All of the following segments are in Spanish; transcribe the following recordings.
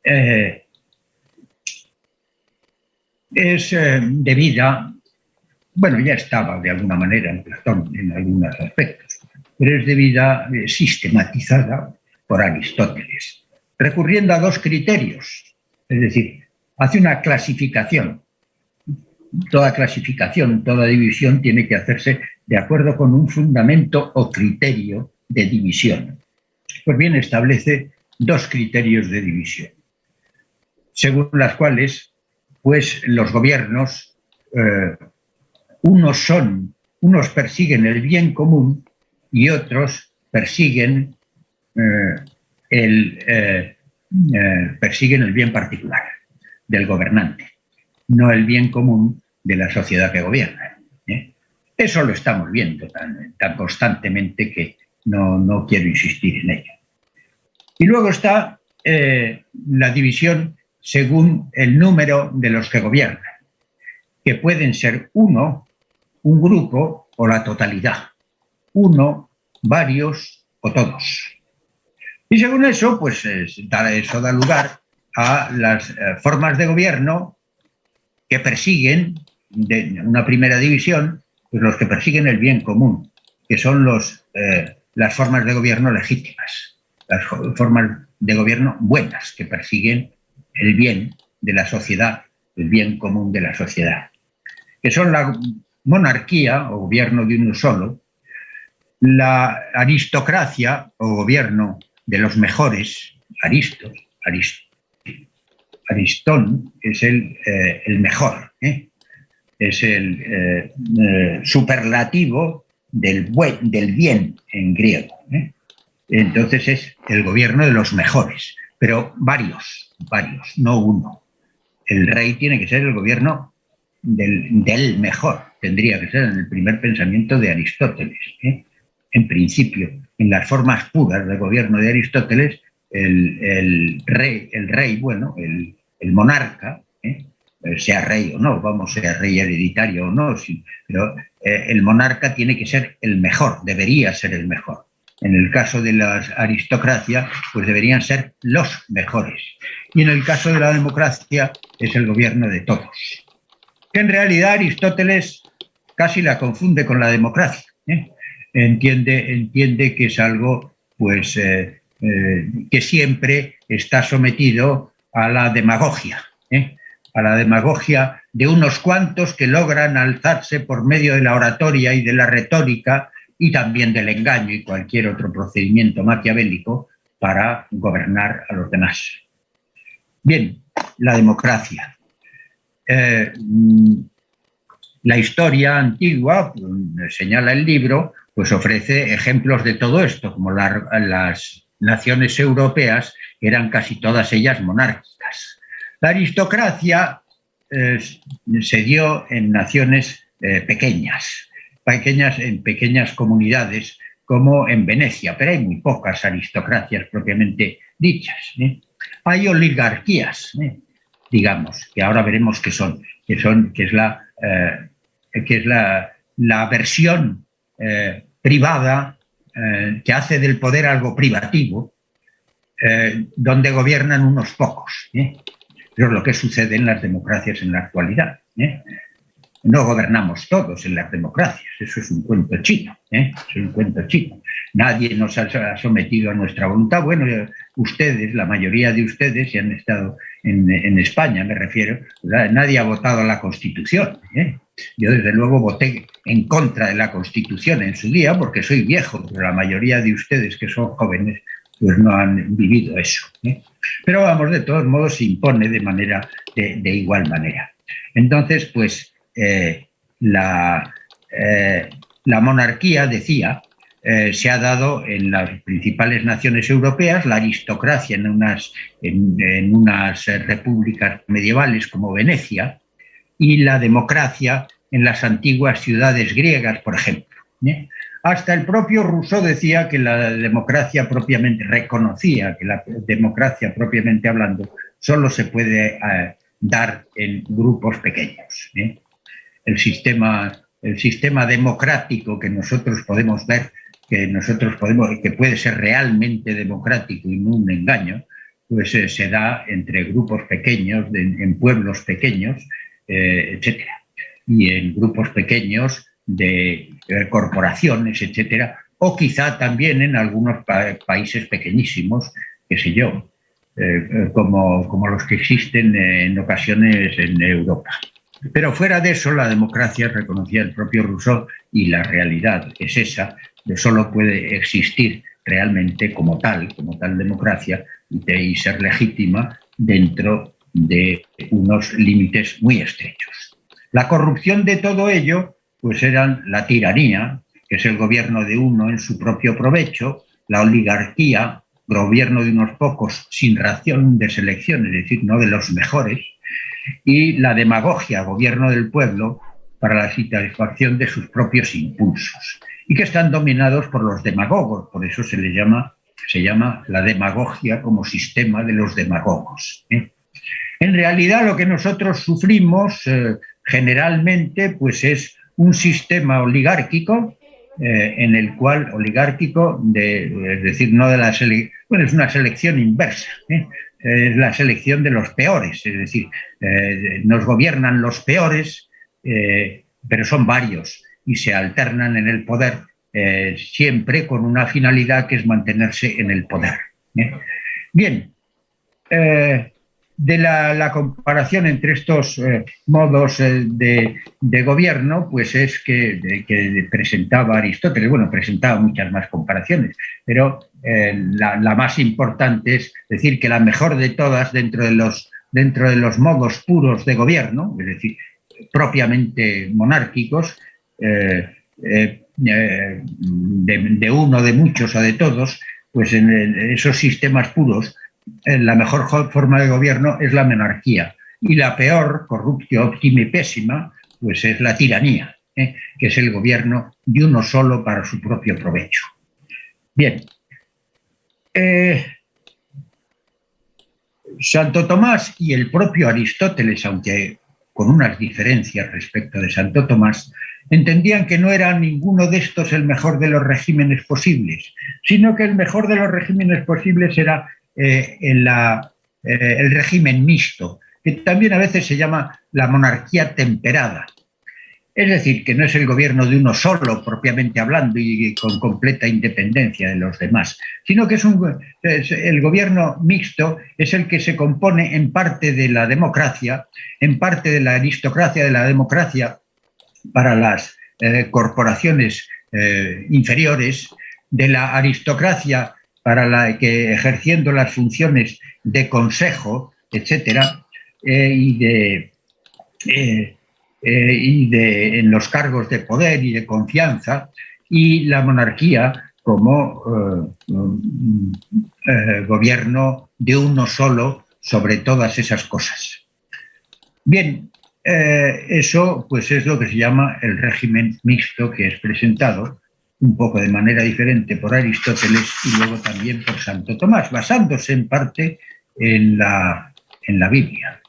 eh, es debida, bueno, ya estaba de alguna manera en Platón en algunos aspectos, pero es debida, sistematizada por Aristóteles, recurriendo a dos criterios, es decir, hace una clasificación. Toda clasificación, toda división tiene que hacerse de acuerdo con un fundamento o criterio de división. Pues bien, establece dos criterios de división, según las cuales pues, los gobiernos, unos persiguen el bien común y otros persiguen persiguen el bien particular del gobernante, no el bien común de la sociedad que gobierna. Eso lo estamos viendo tan constantemente que no quiero insistir en ello. Y luego está la división según el número de los que gobiernan, que pueden ser uno, un grupo o la totalidad, uno, varios o todos. Y según eso, pues eso da lugar a las formas de gobierno que persiguen, de una primera división, pues los que persiguen el bien común, que son las formas de gobierno legítimas, las formas de gobierno buenas, que persiguen el bien de la sociedad, el bien común de la sociedad, que son la monarquía o gobierno de uno solo, la aristocracia o gobierno de los mejores, Aristón es el mejor, es el superlativo del bien en griego. Entonces es el gobierno de los mejores, pero varios, no uno. El rey tiene que ser el gobierno del mejor, tendría que ser en el primer pensamiento de Aristóteles. En principio, en las formas puras del gobierno de Aristóteles, el rey, bueno, el monarca, sea rey o no, sea rey hereditario o no, pero el monarca tiene que ser el mejor, debería ser el mejor. En el caso de la aristocracia, pues deberían ser los mejores. Y en el caso de la democracia, es el gobierno de todos. Que en realidad Aristóteles casi la confunde con la democracia. Entiende que es algo, pues, que siempre está sometido a la demagogia, a la demagogia de unos cuantos que logran alzarse por medio de la oratoria y de la retórica y también del engaño y cualquier otro procedimiento maquiavélico para gobernar a los demás. Bien, la democracia. La historia antigua, señala el libro, pues ofrece ejemplos de todo esto, como las naciones europeas eran casi todas ellas monárquicas. La aristocracia se dio en naciones pequeñas, en pequeñas comunidades, como en Venecia, pero hay muy pocas aristocracias propiamente dichas. Hay oligarquías, digamos, que ahora veremos qué son, que es la versión privada que hace del poder algo privativo, donde gobiernan unos pocos. Eso es lo que sucede en las democracias en la actualidad. No gobernamos todos en las democracias, eso es un cuento chino, es un cuento chino. Nadie nos ha sometido a nuestra voluntad. Bueno, ustedes, la mayoría de ustedes, si han estado en España, me refiero, nadie ha votado la Constitución. Yo, desde luego, voté en contra de la Constitución en su día porque soy viejo, pero la mayoría de ustedes que son jóvenes pues no han vivido eso. Pero vamos, de todos modos, se impone de igual manera. Entonces, pues, la monarquía, decía, se ha dado en las principales naciones europeas, la aristocracia en unas repúblicas medievales como Venecia, y la democracia en las antiguas ciudades griegas, por ejemplo. Hasta el propio Rousseau decía que la democracia propiamente, reconocía que la democracia propiamente hablando solo se puede dar en grupos pequeños. El sistema democrático que nosotros podemos ver, que puede ser realmente democrático y no un engaño, pues se da entre grupos pequeños, en pueblos pequeños, etcétera, y en grupos pequeños de corporaciones, etcétera, o quizá también en algunos países pequeñísimos, qué sé yo, como los que existen en ocasiones en Europa. Pero fuera de eso, la democracia, reconocía el propio Rousseau, y la realidad es esa, de solo puede existir realmente como tal democracia, y ser legítima dentro de unos límites muy estrechos. La corrupción de todo ello, pues eran la tiranía, que es el gobierno de uno en su propio provecho, la oligarquía, gobierno de unos pocos sin ración de selección, es decir, no de los mejores, y la demagogia, gobierno del pueblo, para la satisfacción de sus propios impulsos, y que están dominados por los demagogos, por eso se llama la demagogia como sistema de los demagogos. En realidad lo que nosotros sufrimos generalmente pues es un sistema oligárquico, en el cual es decir, no de la selección, bueno, es una selección inversa, es la selección de los peores, es decir, nos gobiernan los peores, pero son varios y se alternan en el poder, siempre con una finalidad que es mantenerse en el poder. Bien, de la comparación entre estos modos de gobierno, pues es que presentaba Aristóteles. Bueno, presentaba muchas más comparaciones, pero la más importante es decir que la mejor de todas dentro de los modos puros de gobierno, es decir, propiamente monárquicos, de uno, de muchos o de todos, pues en esos sistemas puros, la mejor forma de gobierno es la monarquía, y la peor, corruptio, óptima y pésima, pues es la tiranía, que es el gobierno de uno solo para su propio provecho. Bien, Santo Tomás y el propio Aristóteles, aunque con unas diferencias respecto de Santo Tomás, entendían que no era ninguno de estos el mejor de los regímenes posibles, sino que el mejor de los regímenes posibles era el régimen mixto, que también a veces se llama la monarquía temperada. Es decir, que no es el gobierno de uno solo, propiamente hablando, y con completa independencia de los demás, sino que el gobierno mixto es el que se compone en parte de la democracia, en parte de la aristocracia de la democracia para las corporaciones inferiores, de la aristocracia para la que ejerciendo las funciones de consejo, etcétera, en los cargos de poder y de confianza, y la monarquía como gobierno de uno solo sobre todas esas cosas. Bien, eso pues es lo que se llama el régimen mixto, que es presentado un poco de manera diferente por Aristóteles y luego también por Santo Tomás, basándose en parte en la Biblia.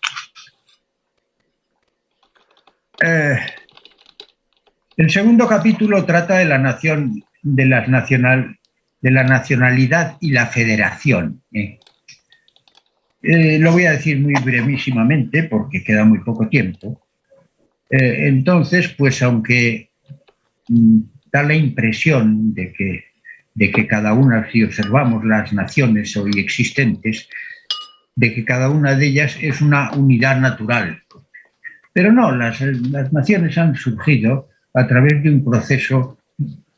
El segundo capítulo trata de la nación, de la nacionalidad y la federación. Lo voy a decir muy brevísimamente porque queda muy poco tiempo. Entonces, pues aunque da la impresión de que cada una, si observamos las naciones hoy existentes, de que cada una de ellas es una unidad natural. Pero no, las naciones han surgido a través de un proceso,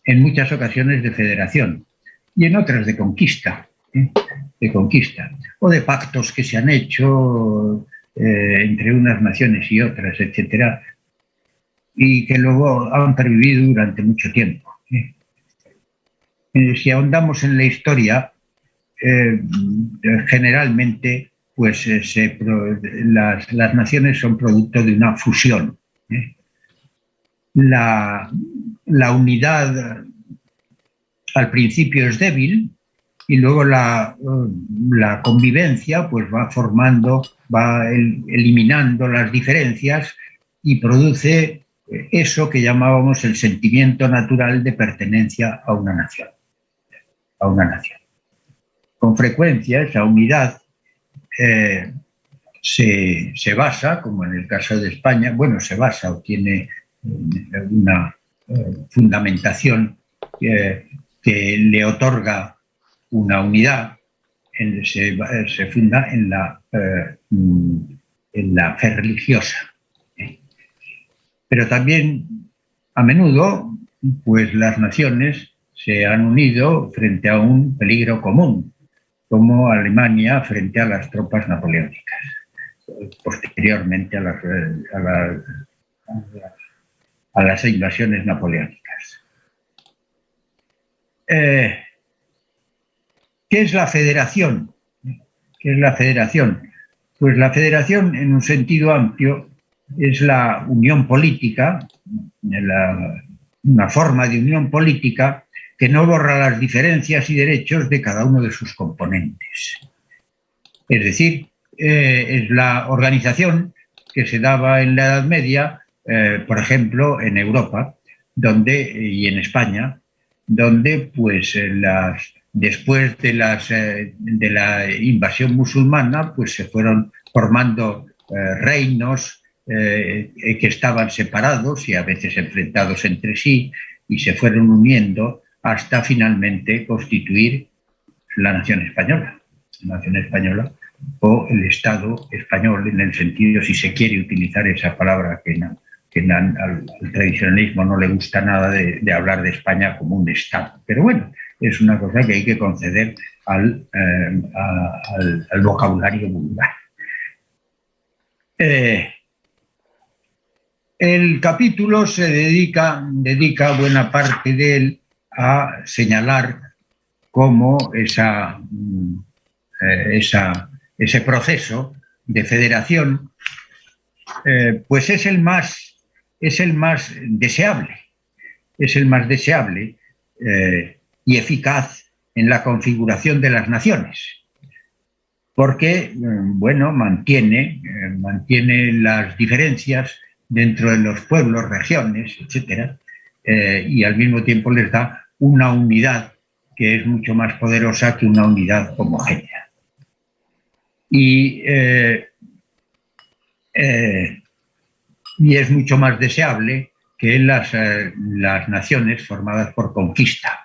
en muchas ocasiones, de federación y en otras de conquista, o de pactos que se han hecho entre unas naciones y otras, etcétera, y que luego han pervivido durante mucho tiempo. Si ahondamos en la historia, generalmente pues las naciones son producto de una fusión. La unidad al principio es débil y luego la convivencia pues va eliminando las diferencias y produce eso que llamábamos el sentimiento natural de pertenencia a una nación. Con frecuencia esa unidad se basa, como en el caso de España, bueno, se basa o tiene una fundamentación que le otorga una unidad, se funda en la fe religiosa. Pero también, a menudo, pues las naciones se han unido frente a un peligro común, como Alemania frente a las tropas napoleónicas, posteriormente a las invasiones napoleónicas. ¿Qué es la federación? ¿Qué es la federación? Pues la federación, en un sentido amplio, es la unión política, una forma de unión política que no borra las diferencias y derechos de cada uno de sus componentes. Es decir, es la organización que se daba en la Edad Media, por ejemplo, en Europa y en España, donde pues después de la invasión musulmana pues se fueron formando reinos que estaban separados y a veces enfrentados entre sí, y se fueron uniendo hasta finalmente constituir la nación española. La nación española o el Estado español, en el sentido, si se quiere utilizar esa palabra que al tradicionalismo no le gusta nada de hablar de España como un Estado. Pero bueno, es una cosa que hay que conceder al vocabulario vulgar. El capítulo se dedica buena parte de él a señalar cómo ese proceso de federación pues es el más deseable, y eficaz en la configuración de las naciones, porque bueno, mantiene las diferencias dentro de los pueblos, regiones, etcétera, y al mismo tiempo les da una unidad que es mucho más poderosa que una unidad homogénea. Y es mucho más deseable que las naciones formadas por conquista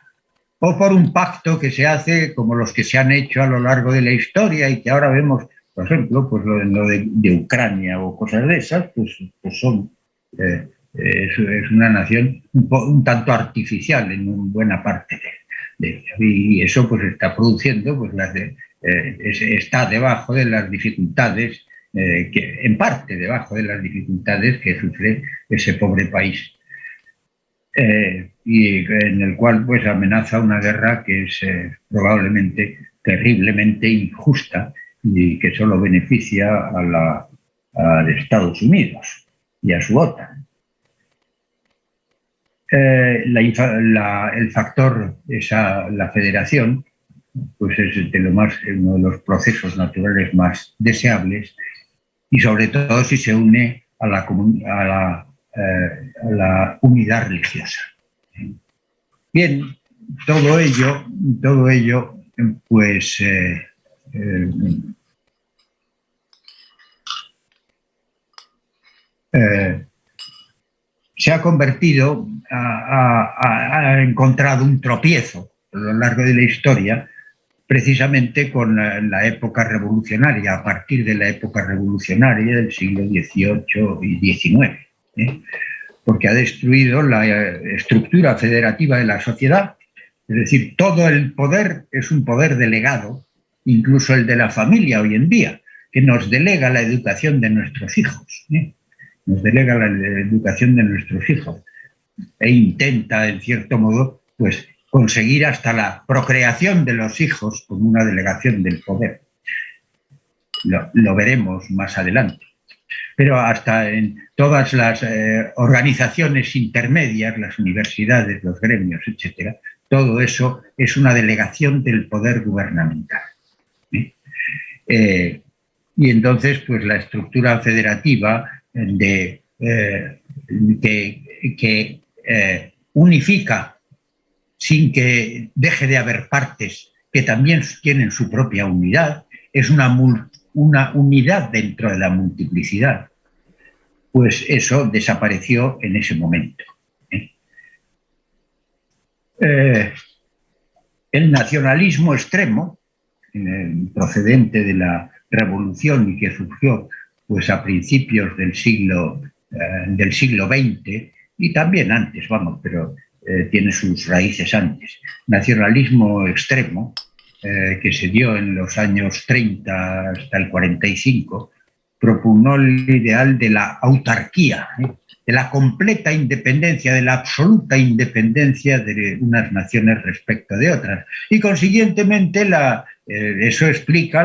o por un pacto que se hace como los que se han hecho a lo largo de la historia y que ahora vemos, por ejemplo, pues lo de Ucrania o cosas de esas, pues son es una nación un tanto artificial en buena parte y eso pues está produciendo pues está debajo de las dificultades en parte debajo de las dificultades que sufre ese pobre país, y en el cual pues amenaza una guerra que es probablemente terriblemente injusta y que solo beneficia a Estados Unidos y a su OTAN. El factor, la federación, pues es uno de los procesos naturales más deseables, y sobre todo si se une a la unidad religiosa. Bien, todo ello pues se ha convertido, ha encontrado un tropiezo a lo largo de la historia, precisamente con la época revolucionaria, a partir de la época revolucionaria del siglo XVIII y XIX, porque ha destruido la estructura federativa de la sociedad. Es decir, todo el poder es un poder delegado, incluso el de la familia hoy en día, que nos delega la educación de nuestros hijos. Nos delega la educación de nuestros hijos e intenta, en cierto modo, pues conseguir hasta la procreación de los hijos con una delegación del poder. Lo veremos más adelante. Pero hasta en todas las organizaciones intermedias, las universidades, los gremios, etcétera, todo eso es una delegación del poder gubernamental. Y entonces, pues la estructura federativa que unifica sin que deje de haber partes que también tienen su propia unidad, es una una unidad dentro de la multiplicidad, pues eso desapareció en ese momento. El nacionalismo extremo, procedente de la revolución y que surgió pues, a principios del siglo XX y también antes, vamos, pero tiene sus raíces antes. Nacionalismo extremo, que se dio en los años 30 hasta el 45, propugnó el ideal de la autarquía, de la completa independencia, de la absoluta independencia de unas naciones respecto de otras. Y consiguientemente eso explica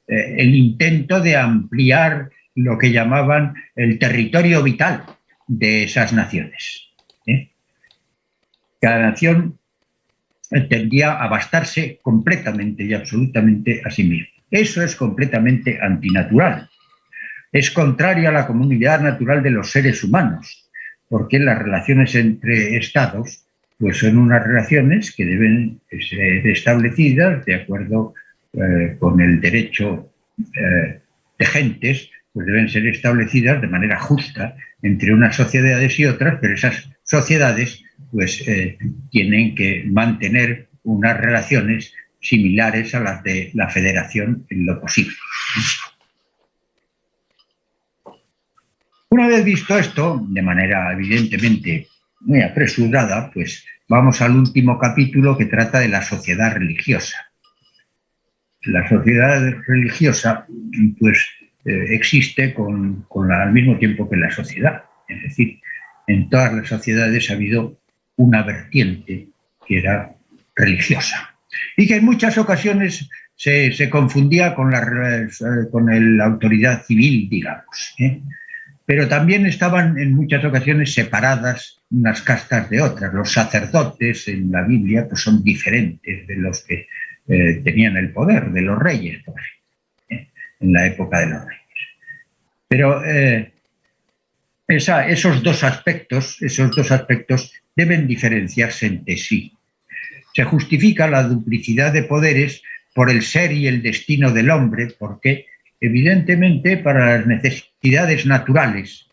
el intento de ampliar lo que llamaban el territorio vital de esas naciones. Cada nación tendía a bastarse completamente y absolutamente a sí misma. Eso es completamente antinatural. Es contrario a la comunidad natural de los seres humanos, porque las relaciones entre estados pues son unas relaciones que deben ser establecidas de acuerdo con el derecho de gentes, pues deben ser establecidas de manera justa entre unas sociedades y otras, pero esas sociedades pues tienen que mantener unas relaciones similares a las de la federación en lo posible. Una vez visto esto, de manera evidentemente muy apresurada, pues vamos al último capítulo que trata de la sociedad religiosa. La sociedad religiosa pues existe al mismo tiempo que la sociedad. Es decir, en todas las sociedades ha habido una vertiente que era religiosa y que en muchas ocasiones se confundía con la autoridad civil, digamos. Pero también estaban en muchas ocasiones separadas unas castas de otras. Los sacerdotes en la Biblia pues, son diferentes de los que tenían el poder, de los reyes, por ejemplo, en la época de los reyes. Pero esos dos aspectos deben diferenciarse entre sí. Se justifica la duplicidad de poderes por el ser y el destino del hombre, porque evidentemente para las necesidades naturales,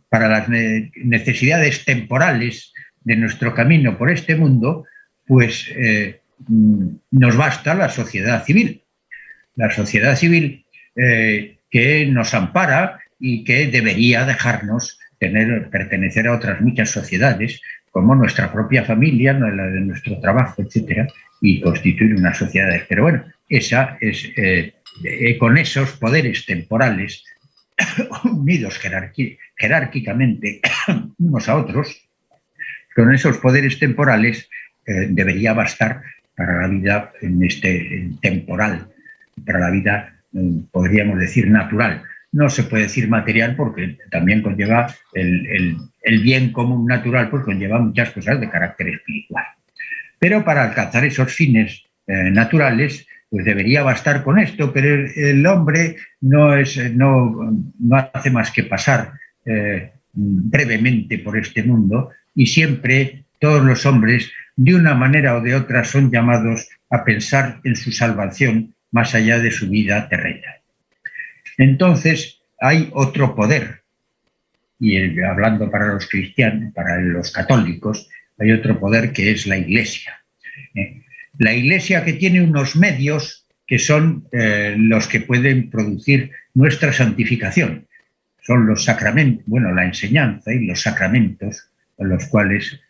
para las necesidades temporales de nuestro camino por este mundo, pues nos basta la sociedad civil. La sociedad civil que nos ampara y que debería dejarnos pertenecer a otras muchas sociedades, como nuestra propia familia, la de nuestro trabajo, etcétera, y constituir unas sociedades. Pero bueno, esa es con esos poderes temporales unidos jerárquicamente unos a otros, con esos poderes temporales debería bastar para la vida temporal, para la vida, podríamos decir, natural. No se puede decir material porque también conlleva el bien común natural, pues conlleva muchas cosas de carácter espiritual. Pero para alcanzar esos fines naturales, pues debería bastar con esto, pero el hombre no hace más que pasar brevemente por este mundo y siempre todos los hombres, de una manera o de otra, son llamados a pensar en su salvación más allá de su vida terrena. Entonces hay otro poder, y hablando para los cristianos, para los católicos, hay otro poder que es la Iglesia. La Iglesia que tiene unos medios que son los que pueden producir nuestra santificación. Son los sacramentos, bueno, la enseñanza y los sacramentos, con los cuales